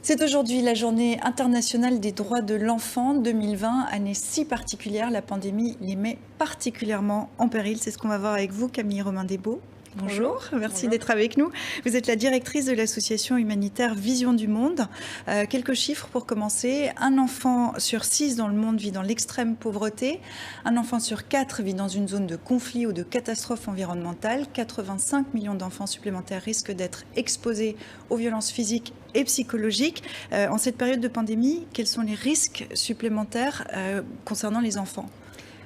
C'est aujourd'hui la journée internationale des droits de l'enfant 2020, année si particulière, la pandémie les met particulièrement en péril. C'est ce qu'on va voir avec vous, Camille Romain-Desbaux. Bonjour, merci d'être avec nous. Vous êtes la directrice de l'association humanitaire Vision du Monde. Quelques chiffres pour commencer. Un enfant sur 6 dans le monde vit dans l'extrême pauvreté. Un enfant sur 4 vit dans une zone de conflit ou de catastrophe environnementale. 85 millions d'enfants supplémentaires risquent d'être exposés aux violences physiques et psychologiques. En cette période de pandémie, quels sont les risques supplémentaires concernant les enfants ?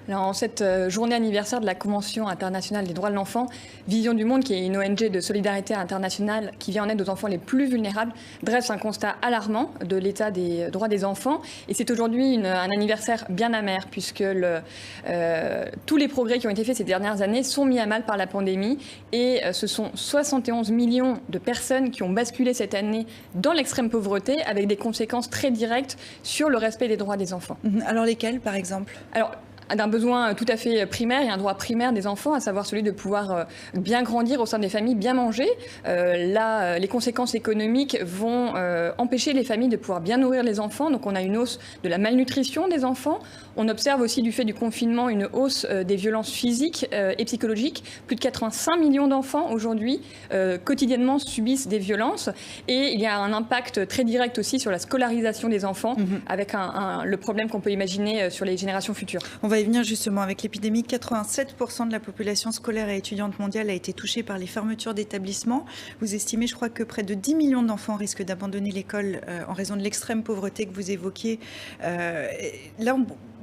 Alors, en cette journée anniversaire de la Convention internationale des droits de l'enfant, Vision du Monde, qui est une ONG de solidarité internationale qui vient en aide aux enfants les plus vulnérables, dresse un constat alarmant de l'état des droits des enfants. Et c'est aujourd'hui un anniversaire bien amer, puisque tous les progrès qui ont été faits ces dernières années sont mis à mal par la pandémie. Et ce sont 71 millions de personnes qui ont basculé cette année dans l'extrême pauvreté, avec des conséquences très directes sur le respect des droits des enfants. Alors lesquels, par exemple ? D'un besoin tout à fait primaire et un droit primaire des enfants, à savoir celui de pouvoir bien grandir au sein des familles, bien manger. Là, les conséquences économiques vont empêcher les familles de pouvoir bien nourrir les enfants. Donc on a une hausse de la malnutrition des enfants. On observe aussi du fait du confinement une hausse des violences physiques et psychologiques. Plus de 85 millions d'enfants aujourd'hui quotidiennement subissent des violences. Et il y a un impact très direct aussi sur la scolarisation des enfants, avec le problème qu'on peut imaginer sur les générations futures. On va y venir justement avec l'épidémie. 87% de la population scolaire et étudiante mondiale a été touchée par les fermetures d'établissements. Vous estimez, je crois, que près de 10 millions d'enfants risquent d'abandonner l'école en raison de l'extrême pauvreté que vous évoquiez. Là,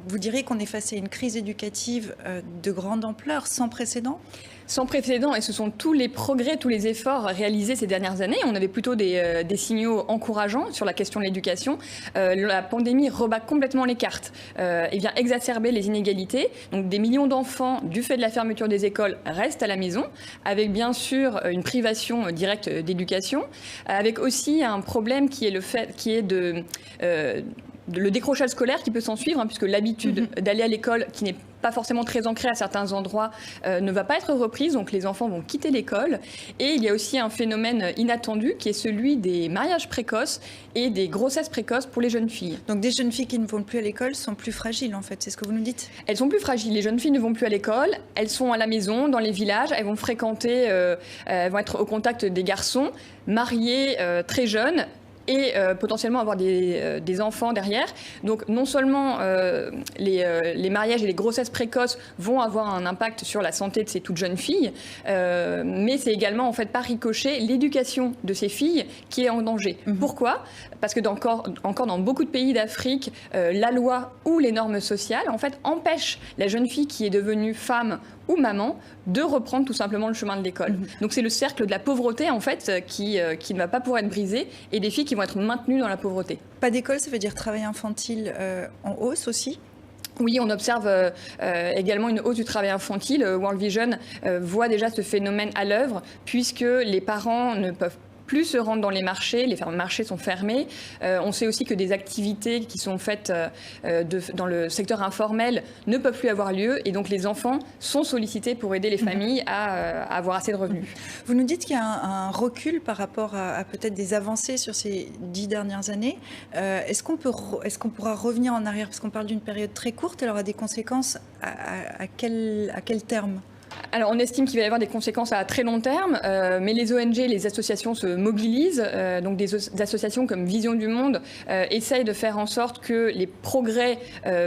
vous diriez qu'on est face à une crise éducative de grande ampleur, sans précédent ? Sans précédent, et ce sont tous les progrès, tous les efforts réalisés ces dernières années. On avait plutôt des signaux encourageants sur la question de l'éducation. La pandémie rebat complètement les cartes et vient exacerber les inégalités. Donc des millions d'enfants, du fait de la fermeture des écoles, restent à la maison, avec bien sûr une privation directe d'éducation, avec aussi un problème qui est le décrochage scolaire qui peut s'en suivre, puisque l'habitude d'aller à l'école, qui n'est pas forcément très ancrée à certains endroits, ne va pas être reprise, donc les enfants vont quitter l'école. Et il y a aussi un phénomène inattendu qui est celui des mariages précoces et des grossesses précoces pour les jeunes filles. Donc des jeunes filles qui ne vont plus à l'école sont plus fragiles en fait, c'est ce que vous nous dites ? Elles sont plus fragiles, les jeunes filles ne vont plus à l'école, elles sont à la maison, dans les villages, elles vont fréquenter, elles vont être au contact des garçons, mariés très jeunes, et potentiellement avoir des enfants derrière. Donc non seulement les mariages et les grossesses précoces vont avoir un impact sur la santé de ces toutes jeunes filles, mais c'est également en fait par ricochet l'éducation de ces filles qui est en danger. Pourquoi ? Parce que encore dans beaucoup de pays d'Afrique, la loi ou les normes sociales en fait empêchent la jeune fille qui est devenue femme ou maman de reprendre tout simplement le chemin de l'école. Donc c'est le cercle de la pauvreté en fait qui ne va pas pouvoir être brisé, et des filles qui vont être maintenues dans la pauvreté. Pas d'école, ça veut dire travail infantile en hausse aussi ? Oui, on observe également une hausse du travail infantile. World Vision voit déjà ce phénomène à l'œuvre, puisque les parents ne peuvent plus se rendre dans les marchés sont fermés. On sait aussi que des activités qui sont faites dans le secteur informel ne peuvent plus avoir lieu, et donc les enfants sont sollicités pour aider les familles à avoir assez de revenus. Vous nous dites qu'il y a un recul par rapport à peut-être des avancées sur ces 10 dernières années. Est-ce qu'on pourra revenir en arrière ? Parce qu'on parle d'une période très courte, elle aura des conséquences à quel terme ? Alors, on estime qu'il va y avoir des conséquences à très long terme, mais les ONG, les associations se mobilisent. Donc, des associations comme Vision du Monde essayent de faire en sorte que les progrès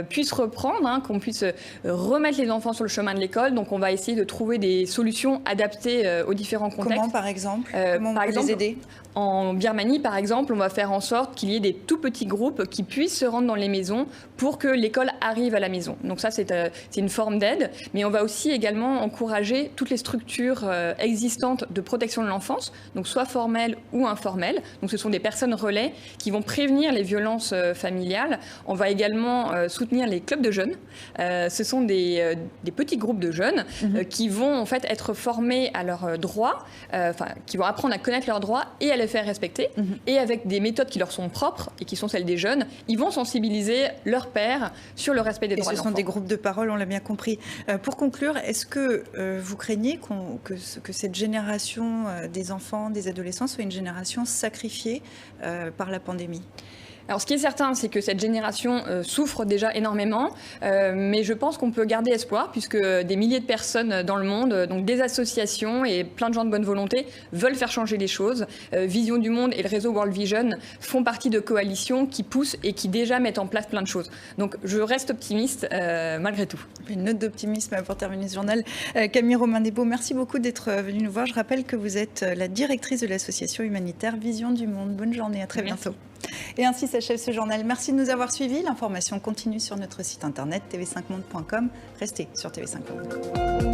puissent reprendre, qu'on puisse remettre les enfants sur le chemin de l'école. Donc, on va essayer de trouver des solutions adaptées aux différents contextes. Comment, par exemple ? Comment on peut les aider ? En Birmanie, par exemple, on va faire en sorte qu'il y ait des tout petits groupes qui puissent se rendre dans les maisons pour que l'école arrive à la maison. Donc ça, c'est une forme d'aide. Mais on va aussi également encourager toutes les structures existantes de protection de l'enfance, donc soit formelles ou informelles. Donc ce sont des personnes relais qui vont prévenir les violences familiales. On va également soutenir les clubs de jeunes. Ce sont des petits groupes de jeunes qui vont en fait être formés à leurs droits, qui vont apprendre à connaître leurs droits et à la les faire respecter. Et avec des méthodes qui leur sont propres et qui sont celles des jeunes, ils vont sensibiliser leurs pairs sur le respect des droits de l'enfant. Ce sont des groupes de parole, on l'a bien compris. Pour conclure, est-ce que vous craignez que cette génération des enfants, des adolescents soit une génération sacrifiée par la pandémie ? Alors, ce qui est certain, c'est que cette génération souffre déjà énormément, mais je pense qu'on peut garder espoir, puisque des milliers de personnes dans le monde, donc des associations et plein de gens de bonne volonté, veulent faire changer les choses. Vision du Monde et le réseau World Vision font partie de coalitions qui poussent et qui déjà mettent en place plein de choses. Donc, je reste optimiste malgré tout. Une note d'optimisme pour terminer ce journal. Camille Romain-Desbaux, merci beaucoup d'être venue nous voir. Je rappelle que vous êtes la directrice de l'association humanitaire Vision du Monde. Bonne journée, à très bientôt. Et ainsi s'achève ce journal. Merci de nous avoir suivis. L'information continue sur notre site internet tv5monde.com. Restez sur TV5 Monde.